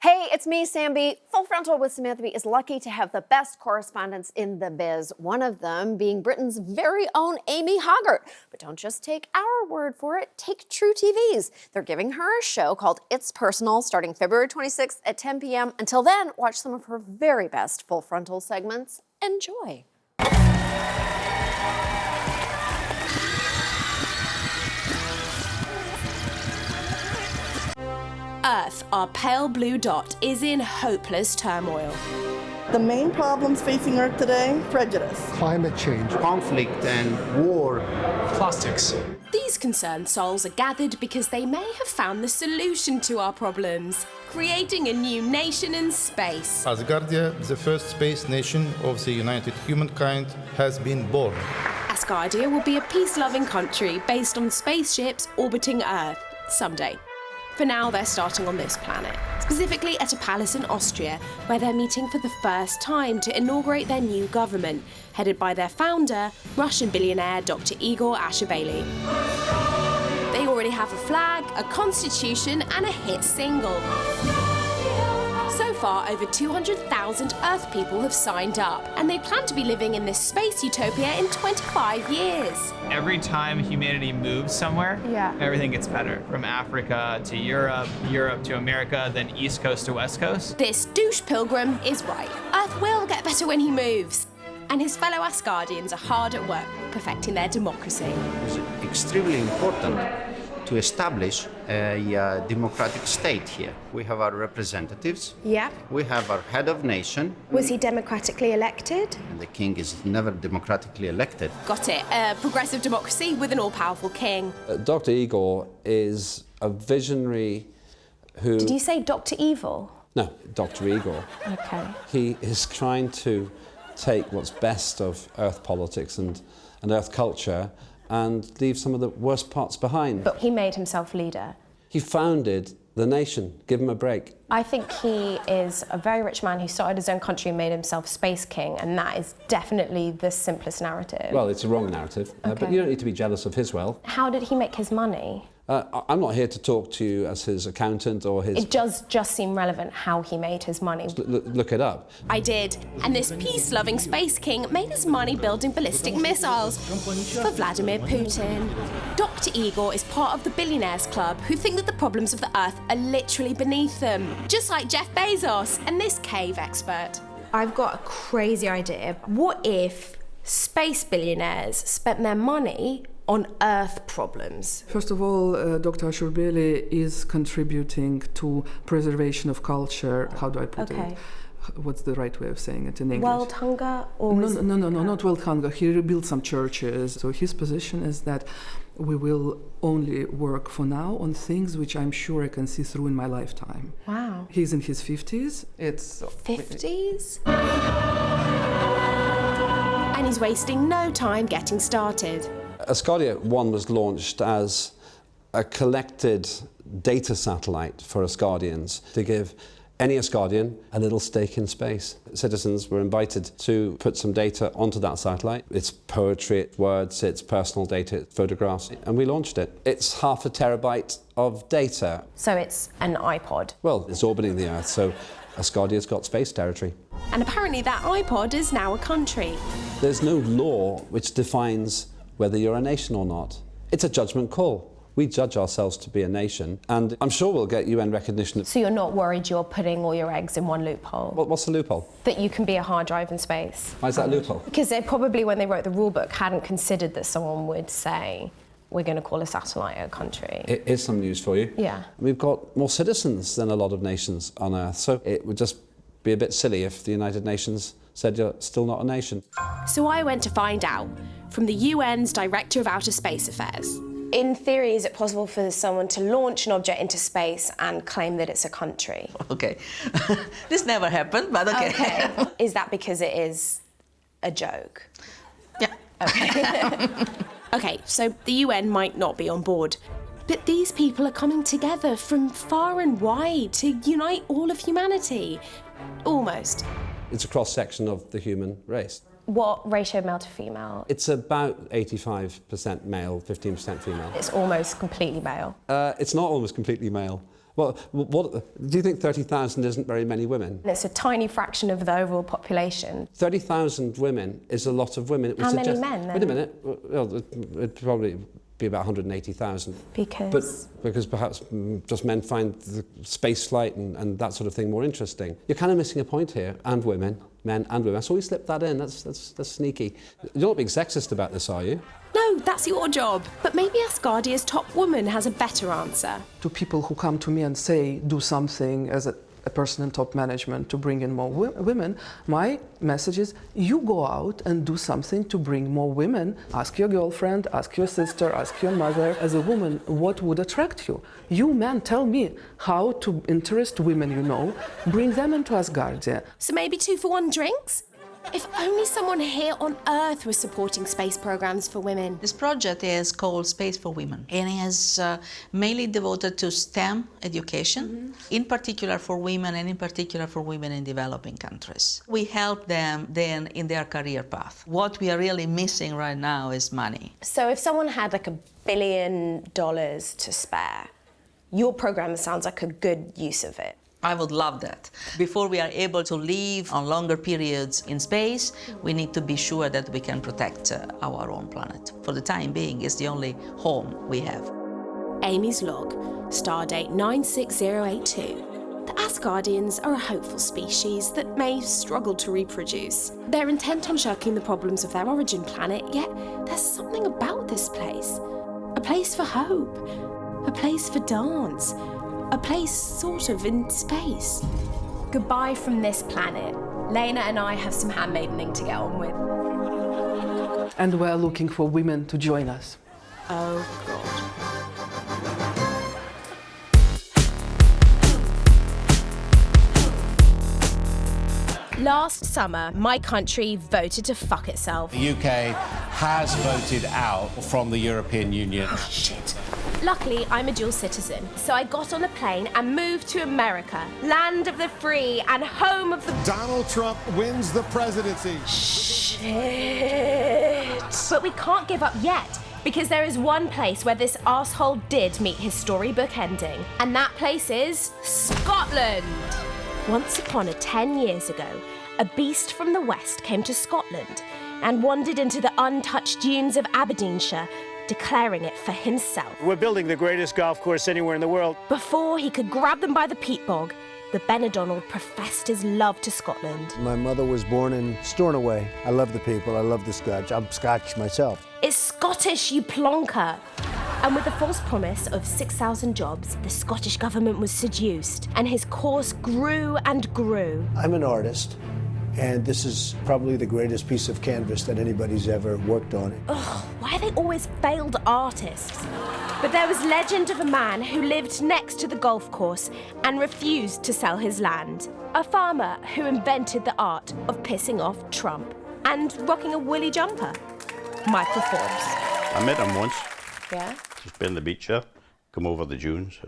Hey, it's me, Sam B. Full Frontal with Samantha B is lucky to have the best correspondents in the biz, one of them being Britain's very own Amy Hoggart. But don't just take our word for it, take TruTV's. They're giving her a show called It's Personal starting February 26th at 10 p.m. Until then, watch some of her very best Full Frontal segments. Enjoy. Earth, our pale blue dot, is in hopeless turmoil. The main problems facing Earth today, prejudice. Climate change. Conflict and war. Plastics. These concerned souls are gathered because they may have found the solution to our problems, creating a new nation in space. Asgardia, the first space nation of the united humankind, has been born. Asgardia will be a peace-loving country based on spaceships orbiting Earth someday. For now, they're starting on this planet, specifically at a palace in Austria, where they're meeting for the first time to inaugurate their new government, headed by their founder, Russian billionaire Dr. Igor Ashabaly. They already have a flag, a constitution, and a hit single. So far, over 200,000 Earth people have signed up, and they plan to be living in this space utopia in 25 years. Every time humanity moves somewhere, everything gets better. From Africa to Europe, Europe to America, then East Coast to West Coast. This douche pilgrim is right. Earth will get better when he moves. And his fellow Asgardians are hard at work, perfecting their democracy. It's extremely important to establish a democratic state here. We have our representatives. Yeah. We have our head of nation. Was he democratically elected? And the king is never democratically elected. Got it. A progressive democracy with an all-powerful king. Dr. Igor is a visionary who... Did you say Dr. Evil? No, Dr. Igor. Okay. He is trying to take what's best of Earth politics and Earth culture and leave some of the worst parts behind. But he made himself leader. He founded the nation. Give him a break. I think he is a very rich man who started his own country and made himself space king, and that is definitely the simplest narrative. Well, it's a wrong narrative, but you don't need to be jealous of his wealth. How did he make his money? I'm not here to talk to you as his accountant or his... It does just seem relevant how he made his money. Look it up. I did, and this peace-loving space king made his money building ballistic missiles for Vladimir Putin. Dr. Igor is part of the Billionaires club who think that the problems of the Earth are literally beneath them, just like Jeff Bezos and this cave expert. I've got a crazy idea. What if space billionaires spent their money on Earth problems? First of all, Dr. Ashabaly is contributing to preservation of culture. How do I put it? What's the right way of saying it in English? World hunger? Or no, not world hunger. He rebuilt some churches. So his position is that we will only work for now on things which I'm sure I can see through in my lifetime. Wow. He's in his 50s. It's... 50s? And he's wasting no time getting started. Asgardia 1 was launched as a collected data satellite for Asgardians to give any Asgardian a little stake in space. Citizens were invited to put some data onto that satellite. It's poetry, it's words, it's personal data, it's photographs, and we launched it. It's 0.5 terabyte of data. So it's an iPod? Well, it's orbiting the Earth, so Asgardia's got space territory. And apparently that iPod is now a country. There's no law which defines whether you're a nation or not. It's a judgment call. We judge ourselves to be a nation, and I'm sure we'll get UN recognition. So you're not worried you're putting all your eggs in one loophole? What's the loophole? That you can be a hard drive in space. Why is that a loophole? Because they probably, when they wrote the rule book, hadn't considered that someone would say, we're going to call a satellite a country. Here's some news for you. Yeah. We've got more citizens than a lot of nations on Earth, so it would just be a bit silly if the United Nations said you're still not a nation. So I went to find out from the UN's Director of Outer Space Affairs. In theory, is it possible for someone to launch an object into space and claim that it's a country? Okay. This never happened, but okay. Is that because it is a joke? Yeah. Okay. Okay, so the UN might not be on board, but these people are coming together from far and wide to unite all of humanity. Almost. It's a cross-section of the human race. What ratio male to female? It's about 85% male, 15% female. It's almost completely male. It's not almost completely male. What do you think 30,000 isn't very many women? It's a tiny fraction of the overall population. 30,000 women is a lot of women. How many men, then? Wait a minute. Well, it'd probably be about 180,000. Because? Because perhaps just men find the space flight and that sort of thing more interesting. You're kind of missing a point here. And women, men and women. So we slipped that in. That's sneaky. You're not being sexist about this, are you? No, that's your job. But maybe Asgardia's top woman has a better answer. To people who come to me and say, do something as a person in top management to bring in more women, my message is, you go out and do something to bring more women. Ask your girlfriend, ask your sister, ask your mother. As a woman, what would attract you? You men tell me how to interest women you know, bring them into Asgardia. So maybe 2-for-1 drinks? If only someone here on Earth was supporting space programs for women. This project is called Space for Women and is mainly devoted to STEM education, in particular for women and in particular for women in developing countries. We help them then in their career path. What we are really missing right now is money. So if someone had like $1 billion to spare, your program sounds like a good use of it. I would love that. Before we are able to live on longer periods in space, we need to be sure that we can protect our own planet. For the time being, it's the only home we have. Amy's log, stardate 96082. The Asgardians are a hopeful species that may struggle to reproduce. They're intent on shirking the problems of their origin planet, yet there's something about this place. A place for hope, a place for dance, a place sort of in space. Goodbye from this planet. Lena and I have some handmaidening to get on with. And we're looking for women to join us. Oh, God. Last summer, my country voted to fuck itself. The UK has voted out from the European Union. Oh, shit. Luckily, I'm a dual citizen, so I got on a plane and moved to America, land of the free and home of the... Donald Trump wins the presidency. Shit. But we can't give up yet, because there is one place where this arsehole did meet his storybook ending, and that place is Scotland. Once upon 10 years ago, a beast from the west came to Scotland and wandered into the untouched dunes of Aberdeenshire, declaring it for himself. We're building the greatest golf course anywhere in the world. Before he could grab them by the peat bog, the Benidonald professed his love to Scotland. My mother was born in Stornoway. I love the people, I love the Scotch. I'm Scotch myself. It's Scottish, you plonker! And with the false promise of 6,000 jobs, the Scottish government was seduced, and his course grew and grew. I'm an artist, and this is probably the greatest piece of canvas that anybody's ever worked on. Ugh, why are they always failed artists? But there was legend of a man who lived next to the golf course and refused to sell his land. A farmer who invented the art of pissing off Trump and rocking a woolly jumper. Michael Forbes. I met him once. Yeah? Just been on the beach there, come over the dunes,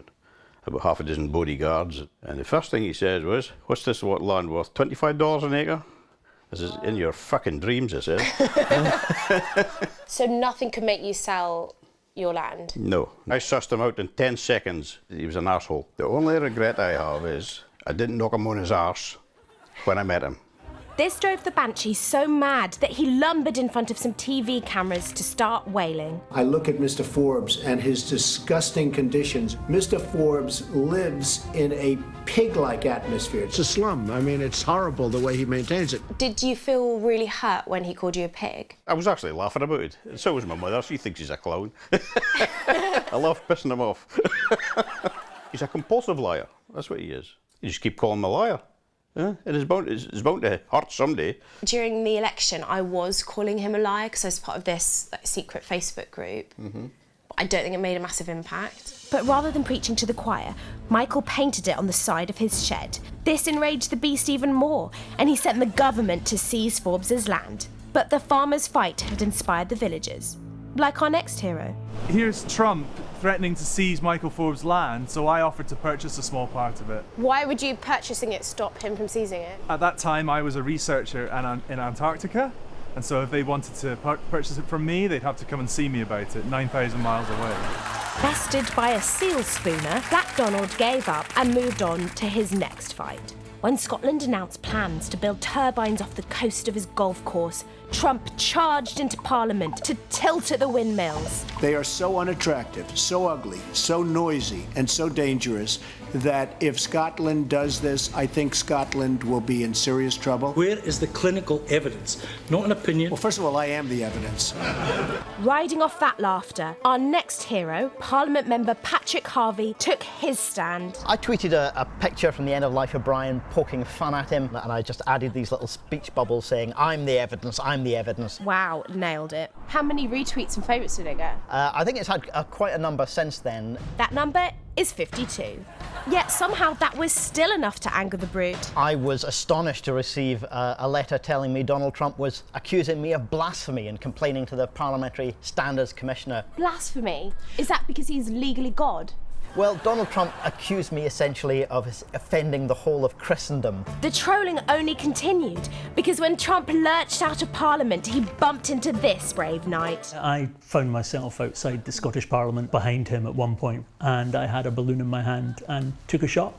about half a dozen bodyguards. And the first thing he said was, what's this land worth, $25 an acre? This is in your fucking dreams, I said. So nothing could make you sell your land? No. I sussed him out in 10 seconds. He was an arsehole. The only regret I have is I didn't knock him on his arse when I met him. This drove the Banshee so mad that he lumbered in front of some TV cameras to start wailing. I look at Mr. Forbes and his disgusting conditions. Mr. Forbes lives in a pig-like atmosphere. It's a slum. I mean, it's horrible the way he maintains it. Did you feel really hurt when he called you a pig? I was actually laughing about it. So was my mother. She thinks he's a clown. I love pissing him off. He's a compulsive liar. That's what he is. You just keep calling him a liar. Yeah, it is bound to hurt someday. During the election, I was calling him a liar because I was part of this secret Facebook group. I don't think it made a massive impact. But rather than preaching to the choir, Michael painted it on the side of his shed. This enraged the beast even more, and he sent the government to seize Forbes' land. But the farmers' fight had inspired the villagers, like our next hero. Here's Trump threatening to seize Michael Forbes' land, so I offered to purchase a small part of it. Why would you purchasing it stop him from seizing it? At that time, I was a researcher in Antarctica, And so if they wanted to purchase it from me, they'd have to come and see me about it, 9,000 miles away. Bested by a seal spooner, Black Donald gave up and moved on to his next fight. When Scotland announced plans to build turbines off the coast of his golf course, Trump charged into Parliament to tilt at the windmills. They are so unattractive, so ugly, so noisy, and so dangerous that if Scotland does this, I think Scotland will be in serious trouble. Where is the clinical evidence? Not an opinion. Well, first of all, I am the evidence. Riding off that laughter, our next hero, Parliament member Patrick Harvey, took his stand. I tweeted a picture from the end of life of Brian poking fun at him, and I just added these little speech bubbles saying, I'm the evidence, I'm the evidence. Wow, nailed it. How many retweets and favourites did it get? I think it's had quite a number since then. That number is 52. Yet somehow that was still enough to anger the brute. I was astonished to receive a letter telling me Donald Trump was accusing me of blasphemy and complaining to the Parliamentary Standards Commissioner. Blasphemy? Is that because he's legally God? Well, Donald Trump accused me essentially of offending the whole of Christendom. The trolling only continued because when Trump lurched out of Parliament, he bumped into this brave knight. I found myself outside the Scottish Parliament behind him at one point, and I had a balloon in my hand and took a shot.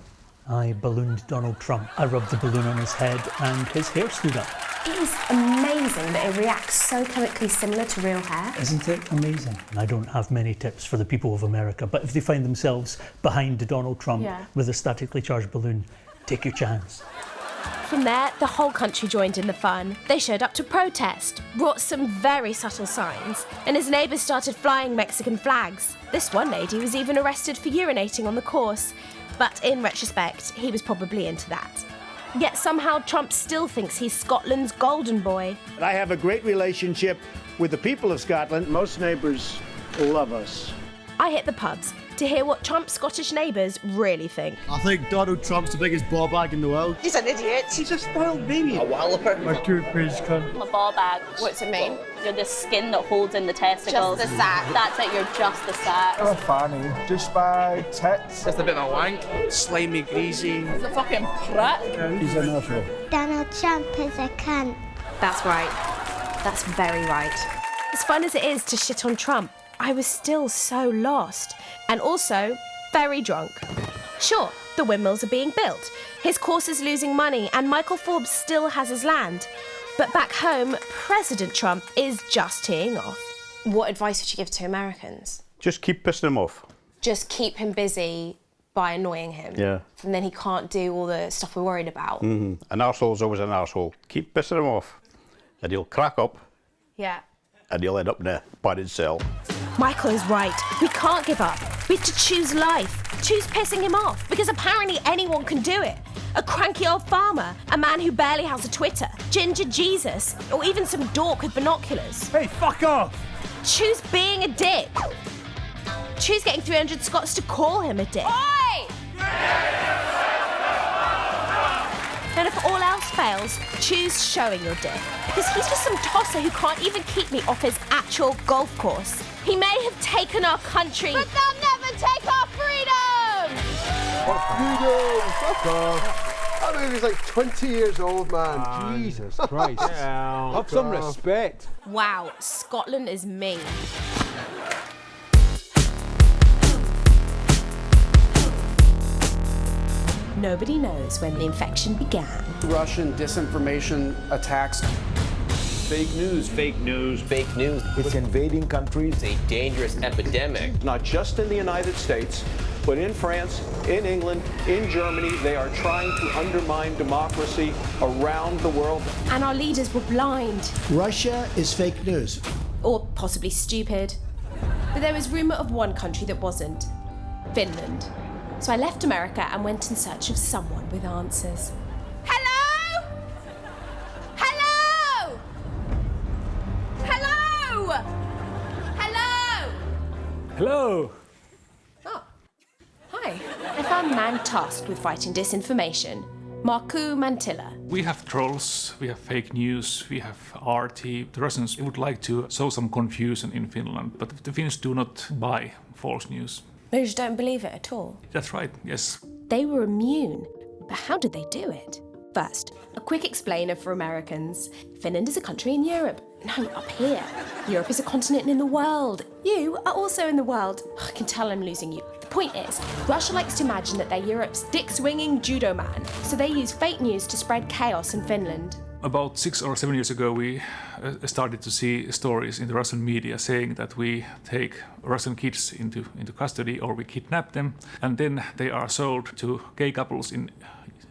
I ballooned Donald Trump. I rubbed the balloon on his head and his hair stood up. It is amazing that it reacts so chemically similar to real hair. Isn't it amazing? I don't have many tips for the people of America, but if they find themselves behind Donald Trump with a statically charged balloon, take your chance. From there, the whole country joined in the fun. They showed up to protest, brought some very subtle signs, and his neighbours started flying Mexican flags. This one lady was even arrested for urinating on the course, but in retrospect, he was probably into that. Yet somehow Trump still thinks he's Scotland's golden boy. I have a great relationship with the people of Scotland. Most neighbours love us. I hit the pubs to hear what Trump's Scottish neighbours really think. I think Donald Trump's the biggest ball bag in the world. He's an idiot. He's a spoiled baby. A walloper. My toothpaste cunt. I'm a ball bag. What's it mean? You're the skin that holds in the testicles. Just the sack. That's it, you're just the sack. I'm a fanny. Just my tits. Just a bit of a wank. Slimy, greasy. He's a fucking prick. He's an asshole. Donald Trump is a cunt. That's right. That's very right. As fun as it is to shit on Trump, I was still so lost. And also, very drunk. Sure, the windmills are being built, his course is losing money, and Michael Forbes still has his land. But back home, President Trump is just teeing off. What advice would you give to Americans? Just keep pissing him off. Just keep him busy by annoying him. Yeah. And then he can't do all the stuff we're worried about. An arsehole's always an arsehole. Keep pissing him off, and he'll crack up, Yeah. and he'll end up in a padded cell. Michael is right. We can't give up. We have to choose life. Choose pissing him off, because apparently anyone can do it. A cranky old farmer, a man who barely has a Twitter, Ginger Jesus, or even some dork with binoculars. Hey, fuck off! Choose being a dick. Choose getting 300 Scots to call him a dick. Oi! And if all else fails, choose showing your dick. Because he's just some tosser who can't even keep me off his actual golf course. He may have taken our country, but they'll never take our freedom! Freedom! Fuck off! I mean, he's like 20 years old, man. Jesus Christ. Have some respect. Wow, Scotland is mean. Nobody knows when the infection began. Russian disinformation attacks. Fake news. Fake news. Fake news. It's invading countries. It's a dangerous epidemic. Not just in the United States, but in France, in England, in Germany, they are trying to undermine democracy around the world. And our leaders were blind. Russia is fake news. Or possibly stupid. But there was rumour of one country that wasn't. Finland. So I left America and went in search of someone with answers. Hello? Hello? Hello? Hello? Hello. Oh. Hi. I found a man tasked with fighting disinformation. Markku Mantila. We have trolls, we have fake news, we have RT. The Russians would like to sow some confusion in Finland, but the Finns do not buy false news. They just don't believe it at all. That's right, yes. They were immune. But how did they do it? First, a quick explainer for Americans. Finland is a country in Europe. No, up here. Europe is a continent in the world. You are also in the world. I can tell I'm losing you. The point is, Russia likes to imagine that they're Europe's dick-swinging judo man, so they use fake news to spread chaos in Finland. About 6 or 7 years ago, we started to see stories in the Russian media saying that we take Russian kids into custody or we kidnap them, and then they are sold to gay couples in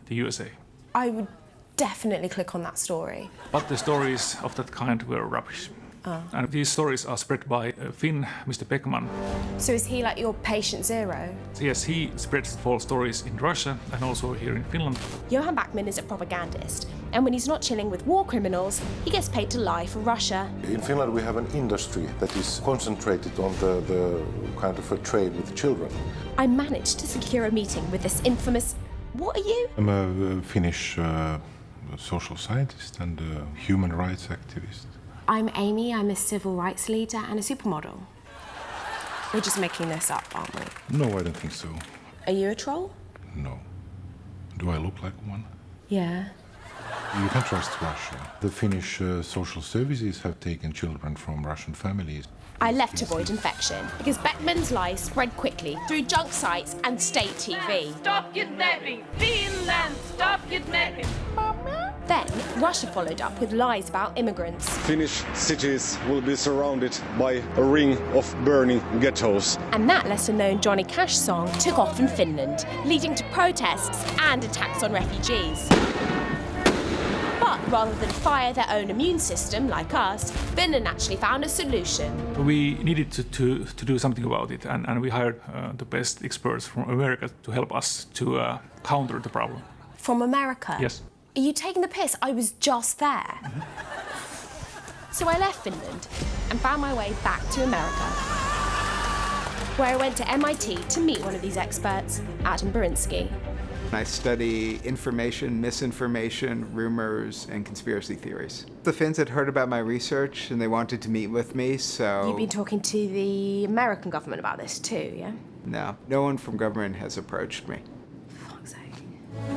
the USA. I would definitely click on that story. But the stories of that kind were rubbish. Oh. And these stories are spread by a Finn, Mr. Beckman. So is he like your patient zero? Yes, he spreads false stories in Russia and also here in Finland. Johan Backman is a propagandist, and when he's not chilling with war criminals, he gets paid to lie for Russia. In Finland we have an industry that is concentrated on the kind of a trade with children. I managed to secure a meeting with this infamous... What are you? I'm a Finnish social scientist and a human rights activist. I'm Amy, I'm a civil rights leader and a supermodel. We're just making this up, aren't we? No, I don't think so. Are you a troll? No. Do I look like one? Yeah. You can trust Russia. The Finnish social services have taken children from Russian families. I left to avoid infection because Beckman's lies spread quickly through junk sites and state TV. Stop kidnapping! Finland, stop kidnapping! Then Russia followed up with lies about immigrants. Finnish cities will be surrounded by a ring of burning ghettos. And that lesser-known Johnny Cash song took off in Finland, leading to protests and attacks on refugees. But rather than fire their own immune system, like us, Finland actually found a solution. We needed to do something about it, and we hired the best experts from America to help us to counter the problem. From America? Yes. Are you taking the piss? I was just there. So I left Finland and found my way back to America, where I went to MIT to meet one of these experts, Adam Berinsky. I study information, misinformation, rumors, and conspiracy theories. The Finns had heard about my research and they wanted to meet with me, so... You've been talking to the American government about this too, yeah? No one from government has approached me.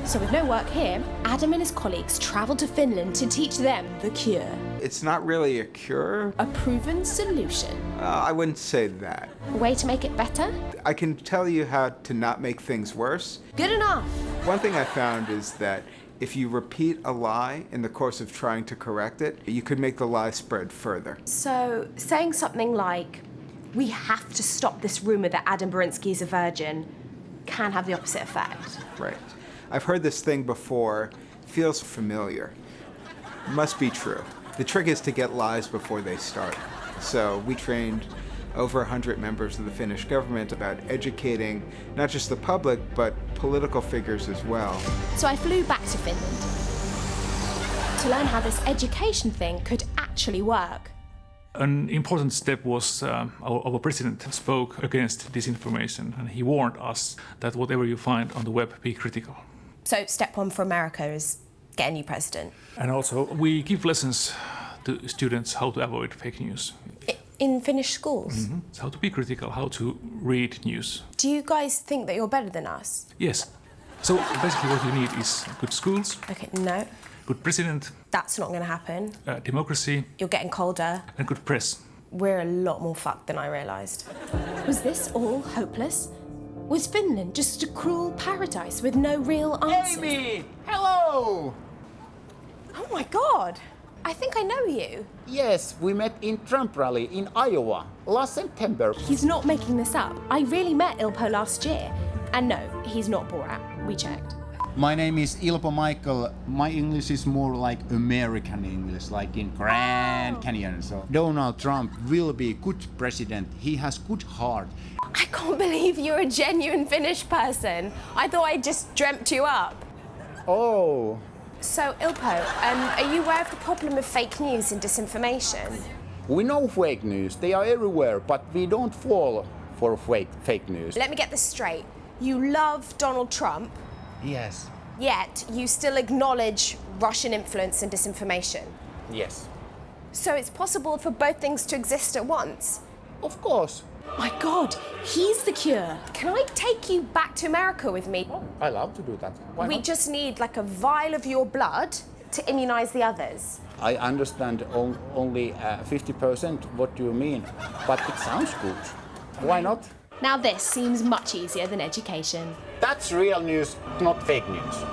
So with no work here, Adam and his colleagues travelled to Finland to teach them the cure. It's not really a cure. A proven solution. I wouldn't say that. A way to make it better? I can tell you how to not make things worse. Good enough. One thing I found is that if you repeat a lie in the course of trying to correct it, you could make the lie spread further. So saying something like, we have to stop this rumour that Adam Berinsky is a virgin, can have the opposite effect. Right. I've heard this thing before, feels familiar. Must be true. The trick is to get lies before they start. So we trained over 100 members of the Finnish government about educating not just the public, but political figures as well. So I flew back to Finland to learn how this education thing could actually work. An important step was our president spoke against disinformation, and he warned us that whatever you find on the web, be critical. So step one for America is get a new president. And also, we give lessons to students how to avoid fake news. In Finnish schools? Mm-hmm. So how to be critical, how to read news. Do you guys think that you're better than us? Yes. So basically what you need is good schools. Okay, no. Good president. That's not going to happen. Democracy. You're getting colder. And good press. We're a lot more fucked than I realised. Was this all hopeless? Was Finland just a cruel paradise with no real answers? Amy! Hello! Oh my god! I think I know you. Yes, we met in Trump rally in Iowa last September. He's not making this up. I really met Ilpo last year. And no, he's not Borat. We checked. My name is Ilpo Michael. My English is more like American English, like in Grand Canyon. So Donald Trump will be good president. He has good heart. I can't believe you're a genuine Finnish person. I thought I just dreamt you up. Oh. So, Ilpo, are you aware of the problem of fake news and disinformation? We know fake news. They are everywhere, but we don't fall for fake news. Let me get this straight. You love Donald Trump. Yes. Yet, you still acknowledge Russian influence and disinformation. Yes. So it's possible for both things to exist at once? Of course. My God, he's the cure. Can I take you back to America with me? I love to do that. Why We not? just need like a vial of your blood to immunise the others. I understand only 50% what you mean, but it sounds good. Why not? Now this seems much easier than education. That's real news, not fake news.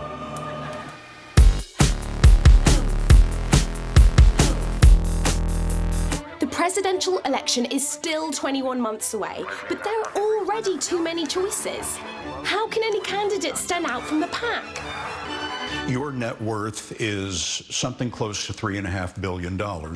The presidential election is still 21 months away, but there are already too many choices. How can any candidate stand out from the pack? Your net worth is something close to $3.5 billion. A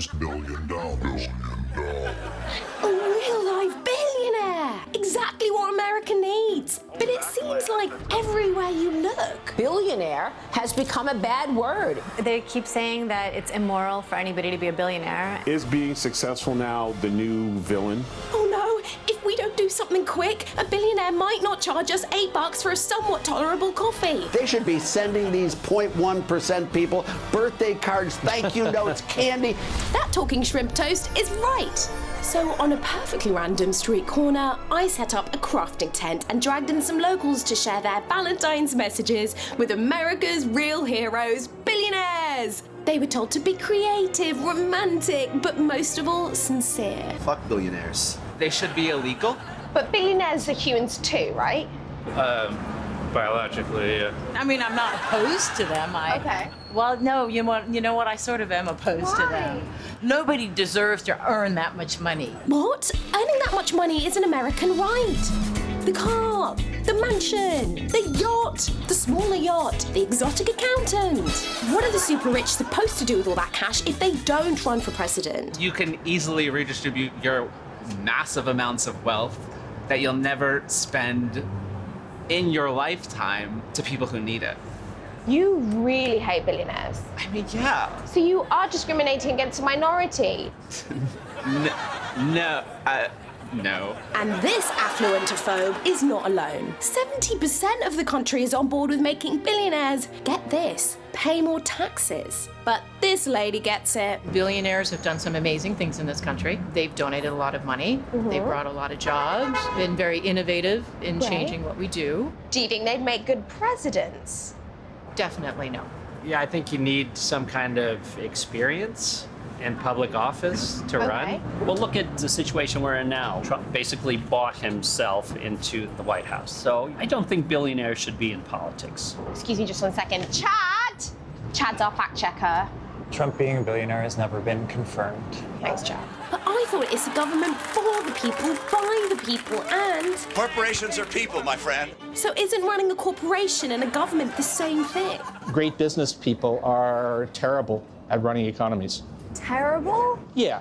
real-life billionaire! Exactly what America needs. But it seems like everywhere you look. Billionaire has become a bad word. They keep saying that it's immoral for anybody to be a billionaire. Is being successful now the new villain? Oh no, if we don't do something quick, a billionaire might not charge us $8 for a somewhat tolerable coffee. They should be sending these 0.1% people birthday cards, thank you notes, candy. That talking shrimp toast is right. So on a perfectly random street corner, I set up a crafting tent and dragged in some locals to share their Valentine's messages with America's real heroes, billionaires. They were told to be creative, romantic, but most of all, sincere. Fuck billionaires. They should be illegal. But billionaires are humans too, right? Biologically, yeah. I mean, I'm not opposed to them. Okay. Well, no, you know what? I sort of am opposed to them. Nobody deserves to earn that much money. What? Earning that much money is an American right. The car, the mansion, the yacht, the smaller yacht, the exotic accountant. What are the super rich supposed to do with all that cash if they don't run for president? You can easily redistribute your massive amounts of wealth that you'll never spend in your lifetime to people who need it. You really hate billionaires. I mean, yeah. So you are discriminating against a minority. No. And this affluentophobe is not alone. 70% of the country is on board with making billionaires, get this, pay more taxes. But this lady gets it. Billionaires have done some amazing things in this country. They've donated a lot of money. They've brought a lot of jobs, been very innovative in changing what we do. Do you think they'd make good presidents? Definitely no. Yeah, I think you need some kind of experience in public office to run. Well, look at the situation we're in now. Trump basically bought himself into the White House. So I don't think billionaires should be in politics. Excuse me just 1 second. Chad! Chad's our fact checker. Trump being a billionaire has never been confirmed. Thanks, Chad. But I thought it's a government for the people, by the people, and... Corporations are people, my friend. So isn't running a corporation and a government the same thing? Great business people are terrible at running economies. Terrible? Yeah.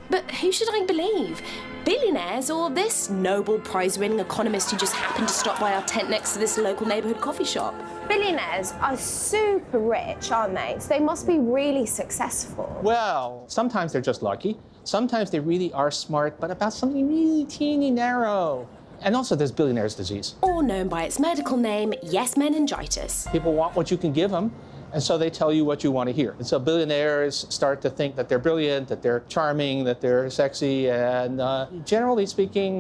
But who should I believe? Billionaires or this Nobel Prize-winning economist who just happened to stop by our tent next to this local neighbourhood coffee shop? Billionaires are super rich, aren't they? So they must be really successful. Well, sometimes they're just lucky. Sometimes they really are smart, but about something really teeny narrow. And also there's billionaire's disease. Or known by its medical name, yes-meningitis. People want what you can give them, and so they tell you what you want to hear. And so billionaires start to think that they're brilliant, that they're charming, that they're sexy, and generally speaking,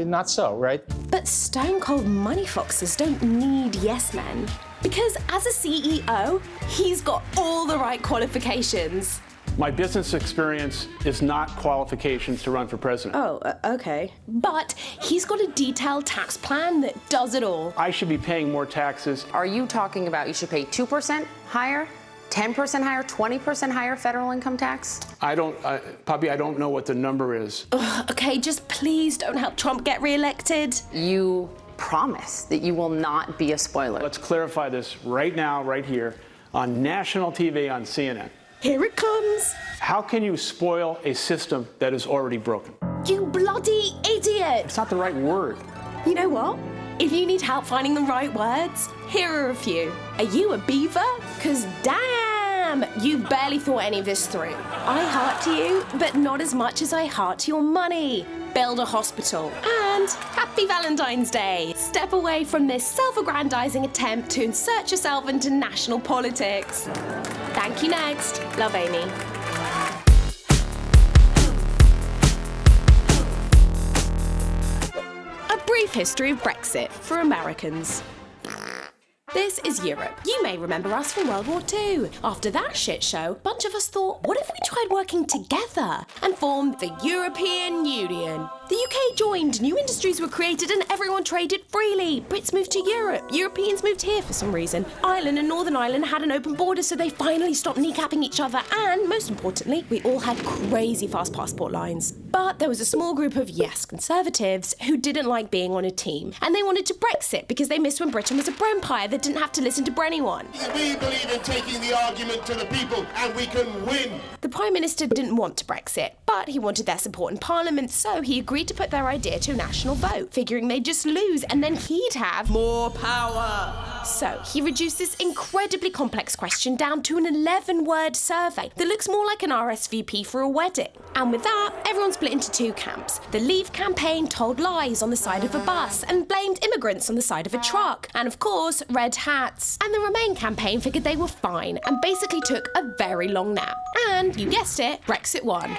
not so, right? But stone-cold money foxes don't need yes men. Because as a CEO, he's got all the right qualifications. My business experience is not qualifications to run for president. Oh, okay. But he's got a detailed tax plan that does it all. I should be paying more taxes. Are you talking about you should pay 2% higher, 10% higher, 20% higher federal income tax? Poppy, I don't know what the number is. Ugh, okay, just please don't help Trump get reelected. You promise that you will not be a spoiler. Let's clarify this right now, right here, on national TV on CNN. Here it comes. How can you spoil a system that is already broken? You bloody idiot! It's not the right word. You know what? If you need help finding the right words, here are a few. Are you a beaver? 'Cause damn, you've barely thought any of this through. I heart to you, but not as much as I heart to your money. Build a hospital. And happy Valentine's Day. Step away from this self-aggrandizing attempt to insert yourself into national politics. Thank you next. Love, Amy. brief history of Brexit for Americans. This is Europe. You may remember us from World War II. After that shit show, a bunch of us thought, what if we tried working together and formed the European Union? The UK joined, new industries were created and everyone traded freely. Brits moved to Europe, Europeans moved here for some reason. Ireland and Northern Ireland had an open border, so they finally stopped kneecapping each other, and most importantly, we all had crazy fast passport lines. But there was a small group of yes conservatives who didn't like being on a team, and they wanted to Brexit because they missed when Britain was a brempire that didn't have to listen to anyone. We believe in taking the argument to the people, and we can win. The Prime Minister didn't want to Brexit, but he wanted their support in Parliament, so he agreed to put their idea to a national vote, figuring they'd just lose and then he'd have more power. So he reduced this incredibly complex question down to an 11-word survey that looks more like an RSVP for a wedding. And with that, everyone split into two camps. The Leave campaign told lies on the side of a bus and blamed immigrants on the side of a truck. And of course, red hats. And the Remain campaign figured they were fine and basically took a very long nap. And, you guessed it, Brexit won.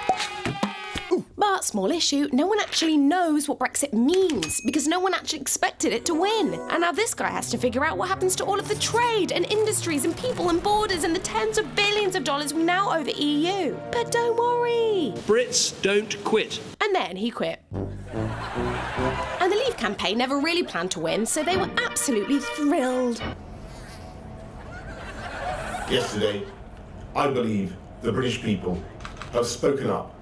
But, small issue, no one actually knows what Brexit means because no one actually expected it to win. And now this guy has to figure out what happens to all of the trade and industries and people and borders and the tens of billions of dollars we now owe the EU. But don't worry. Brits don't quit. And then he quit. And the Leave campaign never really planned to win, so they were absolutely thrilled. Yesterday, I believe the British people have spoken up,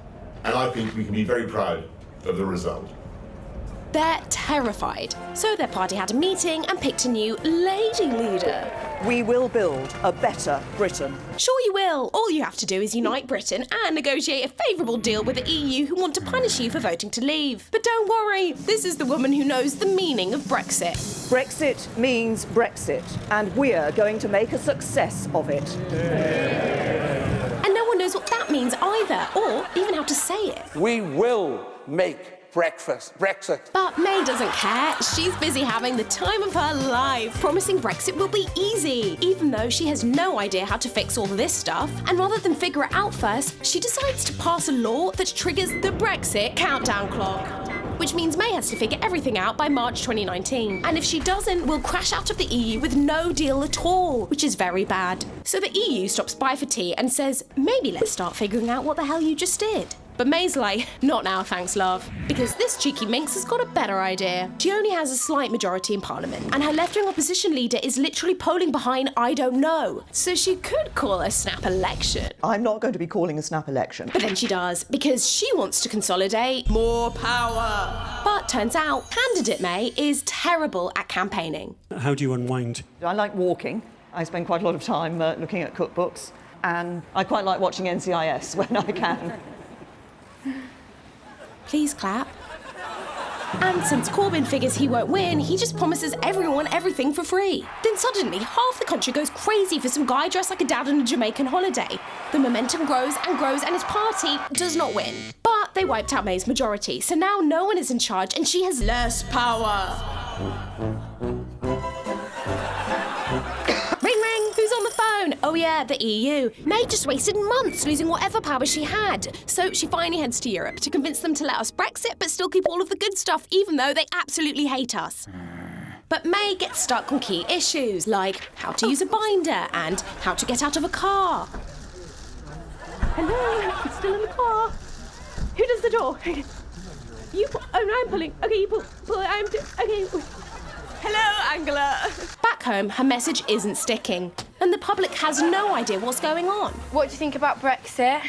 and I think we can be very proud of the result. They're terrified. So their party had a meeting and picked a new lady leader. We will build a better Britain. Sure you will. All you have to do is unite Britain and negotiate a favourable deal with the EU who want to punish you for voting to leave. But don't worry, this is the woman who knows the meaning of Brexit. Brexit means Brexit, and we're going to make a success of it. And no one knows what that means either, or even how to say it. We will make Brexit. But May doesn't care. She's busy having the time of her life, promising Brexit will be easy, even though she has no idea how to fix all this stuff. And rather than figure it out first, she decides to pass a law that triggers the Brexit countdown clock. Which means May has to figure everything out by March 2019. And if she doesn't, we'll crash out of the EU with no deal at all, which is very bad. So the EU stops by for tea and says, maybe let's start figuring out what the hell you just did. But May's like, not now, thanks, love. Because this cheeky minx has got a better idea. She only has a slight majority in Parliament, and her left-wing opposition leader is literally polling behind I don't know. So she could call a snap election. I'm not going to be calling a snap election. But then she does, because she wants to consolidate more power. But turns out, candidate May is terrible at campaigning. How do you unwind? I like walking. I spend quite a lot of time looking at cookbooks, and I quite like watching NCIS when I can. Please clap. And since Corbyn figures he won't win, he just promises everyone everything for free. Then suddenly, half the country goes crazy for some guy dressed like a dad on a Jamaican holiday. The momentum grows and grows, and his party does not win. But they wiped out May's majority, so now no one is in charge and she has less power. Ring ring, who's on the phone? Oh yeah, the EU. May just wasted months losing whatever power she had. So she finally heads to Europe to convince them to let us Brexit but still keep all of the good stuff even though they absolutely hate us. But May gets stuck on key issues like how to use a binder and how to get out of a car. Hello, I'm still in the car. Who does the door? You pull. Oh no, I'm pulling. Okay, you pull. Okay. Hello, Angela. Back home, her message isn't sticking, and the public has no idea what's going on. What do you think about Brexit?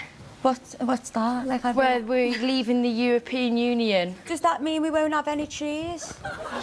What's that? Like, Where we're leaving the European Union. Does that mean we won't have any trees?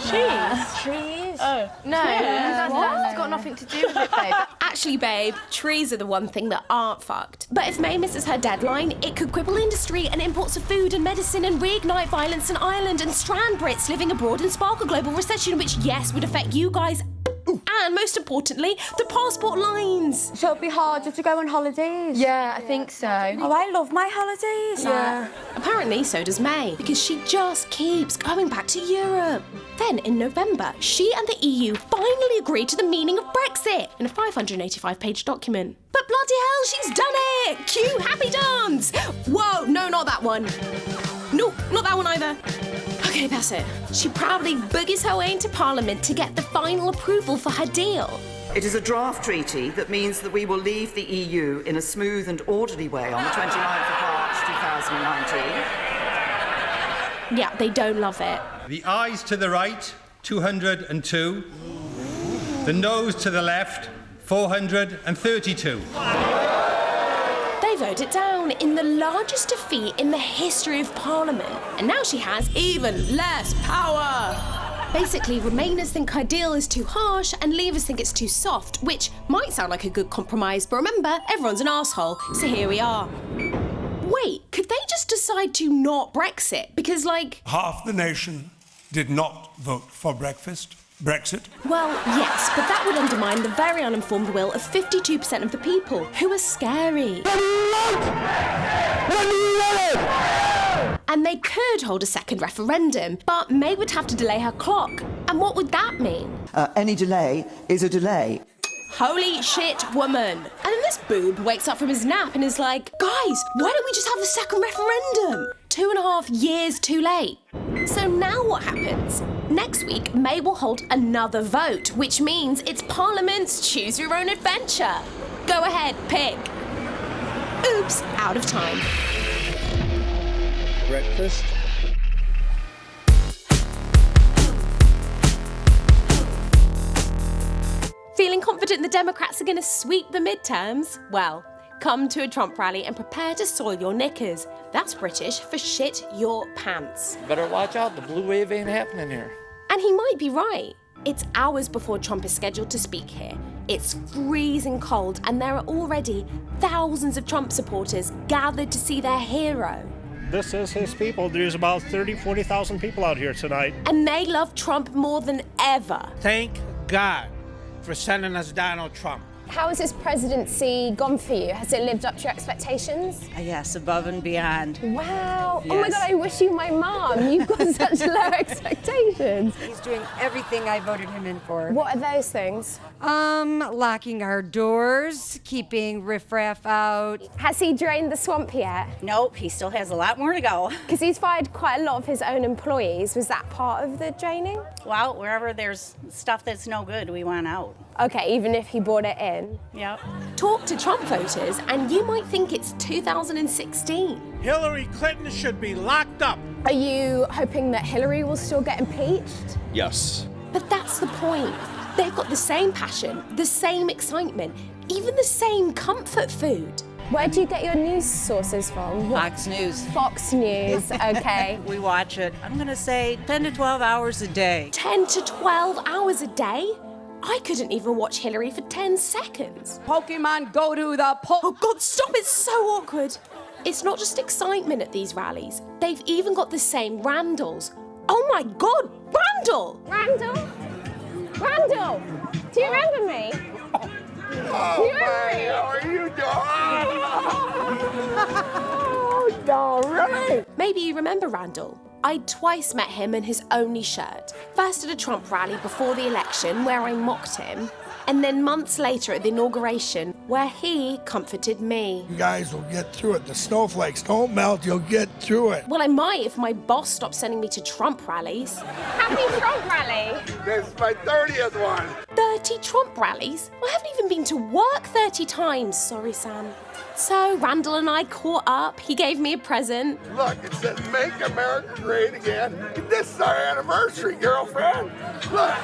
Trees? Oh. No, that's got nothing to do with it, babe. Actually, babe, trees are the one thing that aren't fucked. But if May misses her deadline, it could cripple industry and imports of food and medicine and reignite violence in Ireland and strand Brits living abroad and spark a global recession, which, yes, would affect you guys. And most importantly, the passport lines. So it'll be harder to go on holidays? Yeah, I think so. Oh, I love my holidays. Yeah. Apparently, so does May, because she just keeps going back to Europe. Then, in November, she and the EU finally agreed to the meaning of Brexit in a 585-page document. But bloody hell, she's done it! Cue happy dance! Whoa, no, not that one. No, not that one either. Okay. Okay, that's it. She proudly boogies her way into Parliament to get the final approval for her deal. It is a draft treaty that means that we will leave the EU in a smooth and orderly way on the 29th of March 2019. Yeah, they don't love it. The ayes to the right, 202. The noes to the left, 432. They vote it down in the largest defeat in the history of Parliament. And now she has even less power. Basically, Remainers think her deal is too harsh and Leavers think it's too soft, which might sound like a good compromise, but remember, everyone's an arsehole, so here we are. Wait, could they just decide to not Brexit? Because, like... Half the nation did not vote for Brexit. Well, yes, but that would undermine the very uninformed will of 52% of the people, who are scary. And they could hold a second referendum, but May would have to delay her clock. And what would that mean? Any delay is a delay. Holy shit, woman. And then this boob wakes up from his nap and is like, guys, why don't we just have a second referendum? 2.5 years too late. So now what happens? Next week, May will hold another vote, which means it's Parliament's choose your own adventure. Go ahead, pick. Oops, out of time. Breakfast. Feeling confident the Democrats are going to sweep the midterms? Well, come to a Trump rally and prepare to soil your knickers. That's British for shit your pants. Better watch out, the blue wave ain't happening here. And he might be right. It's hours before Trump is scheduled to speak here. It's freezing cold and there are already thousands of Trump supporters gathered to see their hero. This is his people. There's about 40,000 people out here tonight. And they love Trump more than ever. Thank God for sending us Donald Trump. How has this presidency gone for you? Has it lived up to your expectations? Yes, above and beyond. Wow. Yes. Oh my God, I wish you were my mom. You've got such low expectations. He's doing everything I voted him in for. What are those things? Locking our doors, keeping riffraff out. Has he drained the swamp yet? Nope, he still has a lot more to go. Because he's fired quite a lot of his own employees. Was that part of the draining? Well, wherever there's stuff that's no good, we want out. Okay, even if he brought it in? Yep. Talk to Trump voters and you might think it's 2016. Hillary Clinton should be locked up. Are you hoping that Hillary will still get impeached? Yes. But that's the point. They've got the same passion, the same excitement, even the same comfort food. Where do you get your news sources from? Fox News. Fox News, okay. We watch it, I'm gonna say 10 to 12 hours a day. 10 to 12 hours a day? I couldn't even watch Hillary for 10 seconds. Pokemon, go to the Oh God, stop, it's so awkward. It's not just excitement at these rallies. They've even got the same Randalls. Oh my God, Randall! Randall? Randall, do you remember me? Oh, buddy, how are you doing? Oh, no, really? Maybe you remember Randall. I'd twice met him in his only shirt. First at a Trump rally before the election where I mocked him, and then months later at the inauguration where he comforted me. You guys will get through it. The snowflakes don't melt. You'll get through it. Well, I might if my boss stops sending me to Trump rallies. Happy Trump rally! This is my 30th one. 30 Trump rallies? I haven't even been to work 30 times. Sorry, Sam. So Randall and I caught up. He gave me a present. Look, it says Make America Great Again. This is our anniversary, girlfriend. Look.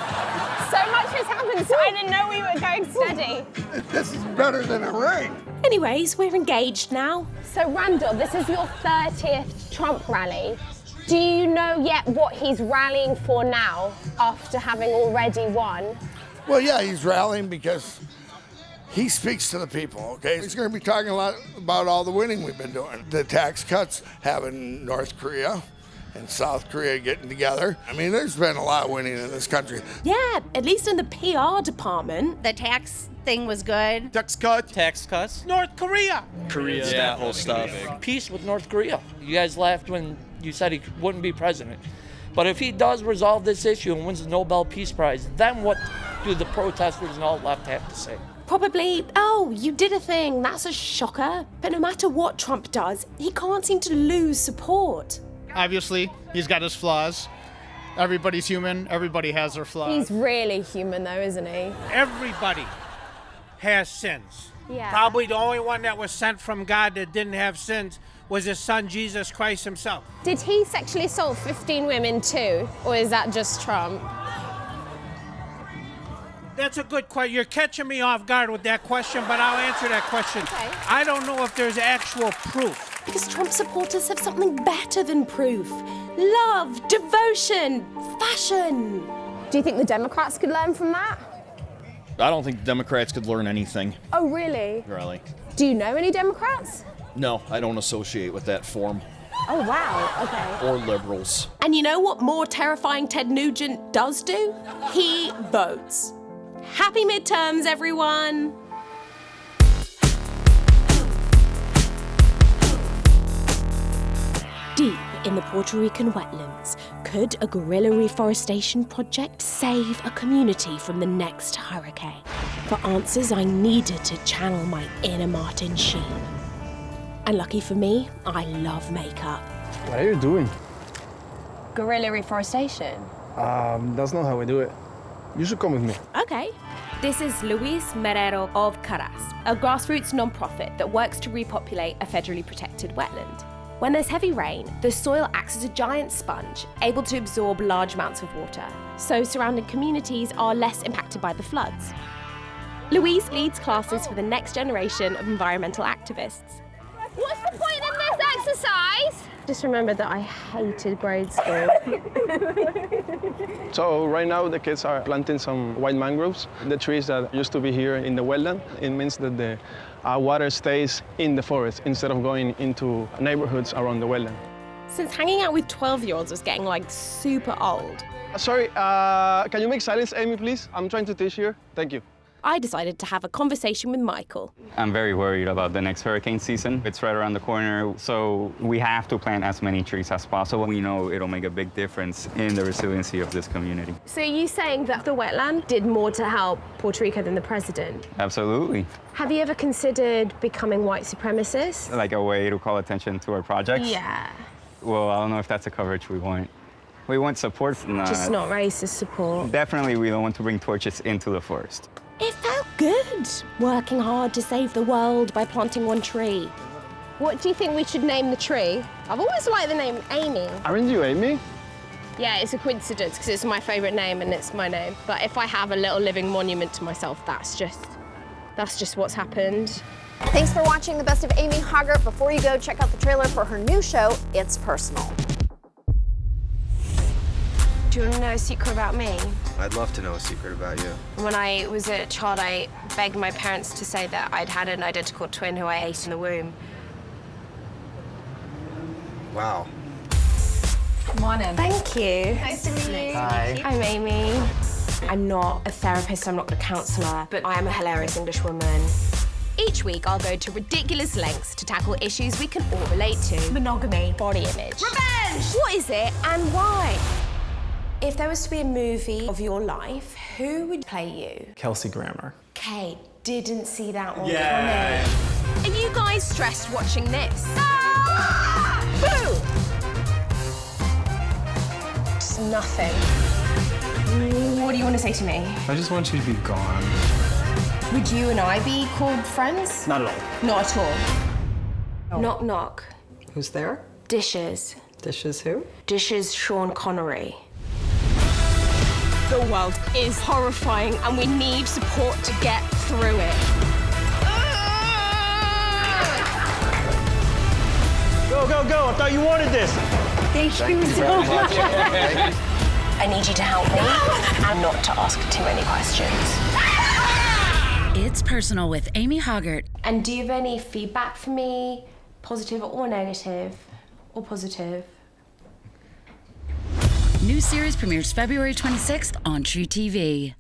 So much has happened, so I didn't know we were going steady. This is better than a ring. Anyways, we're engaged now. So Randall, this is your 30th Trump rally. Do you know yet what he's rallying for now after having already won? Well, yeah, he's rallying because he speaks to the people, okay? He's going to be talking a lot about all the winning we've been doing. The tax cuts, having North Korea and South Korea getting together. I mean, there's been a lot of winning in this country. Yeah, at least in the PR department. The tax thing was good. Tax cut. Tax cuts. North Korea. Korea, that whole stuff. Peace with North Korea. You guys laughed when you said he wouldn't be president. But if he does resolve this issue and wins the Nobel Peace Prize, then what do the protesters and all left have to say? Probably, oh, you did a thing, that's a shocker. But no matter what Trump does, he can't seem to lose support. Obviously, he's got his flaws. Everybody's human. Everybody has their flaws. He's really human, though, isn't he? Everybody has sins. Yeah. Probably the only one that was sent from God that didn't have sins was his son, Jesus Christ himself. Did he sexually assault 15 women too, or is that just Trump? That's a good question. You're catching me off guard with that question, but I'll answer that question. Okay. I don't know if there's actual proof. Because Trump supporters have something better than proof. Love, devotion, fashion. Do you think the Democrats could learn from that? I don't think Democrats could learn anything. Oh, really? Really. Do you know any Democrats? No, I don't associate with that form. Oh, wow, okay. Or liberals. And you know what more terrifying Ted Nugent does do? He votes. Happy midterms, everyone! Deep in the Puerto Rican wetlands, could a guerrilla reforestation project save a community from the next hurricane? For answers, I needed to channel my inner Martin Sheen. And lucky for me, I love makeup. What are you doing? Guerrilla reforestation. That's not how we do it. You should come with me. Okay. This is Luis Merero of Caras, a grassroots non-profit that works to repopulate a federally protected wetland. When there's heavy rain, the soil acts as a giant sponge, able to absorb large amounts of water, so surrounding communities are less impacted by the floods. Luis leads classes for the next generation of environmental activists. What's the point in this exercise? Just remember that I hated grade school. So right now the kids are planting some white mangroves, the trees that used to be here in the wetland. It means that the water stays in the forest instead of going into neighborhoods around the wetland. Since hanging out with 12-year-olds was getting like super old, Sorry, can you make silence, Amy, please? I'm trying to teach here. Thank you. I decided to have a conversation with Michael. I'm very worried about the next hurricane season. It's right around the corner, so we have to plant as many trees as possible. We know it'll make a big difference in the resiliency of this community. So are you saying that the wetland did more to help Puerto Rico than the president? Absolutely. Have you ever considered becoming white supremacist? Like a way to call attention to our projects? Yeah. Well, I don't know if that's a coverage we want. We want support. Just not racist support. Definitely we don't want to bring torches into the forest. It felt good, working hard to save the world by planting one tree. What do you think we should name the tree? I've always liked the name Amy. Aren't you Amy? Yeah, it's a coincidence because it's my favourite name and it's my name. But if I have a little living monument to myself, that's just what's happened. Thanks for watching the best of Amy Hoggart. Before you go, check out the trailer for her new show, It's Personal. Do you want to know a secret about me? I'd love to know a secret about you. When I was a child, I begged my parents to say that I'd had an identical twin who I ate in the womb. Wow. Come on in. Thank you. Nice to meet you. Hi. I'm Amy. I'm not a therapist, I'm not a counsellor, but I am a hilarious English woman. Each week, I'll go to ridiculous lengths to tackle issues we can all relate to. Monogamy. Body image. Revenge! What is it and why? If there was to be a movie of your life, who would play you? Kelsey Grammer. Okay, didn't see that one Yeah. coming. Are you guys stressed watching this? Boo! Just nothing. What do you want to say to me? I just want you to be gone. Would you and I be called friends? Not at all. Not at all. Knock, knock. Who's there? Dishes. Dishes who? Dishes Sean Connery. The world is horrifying and we need support to get through it. Go, go, go. I thought you wanted this. Thank you so much. I need you to help me and not to ask too many questions. It's Personal with Amy Hoggart. And do you have any feedback for me? Positive or negative? Or positive? New series premieres February 26th on TruTV.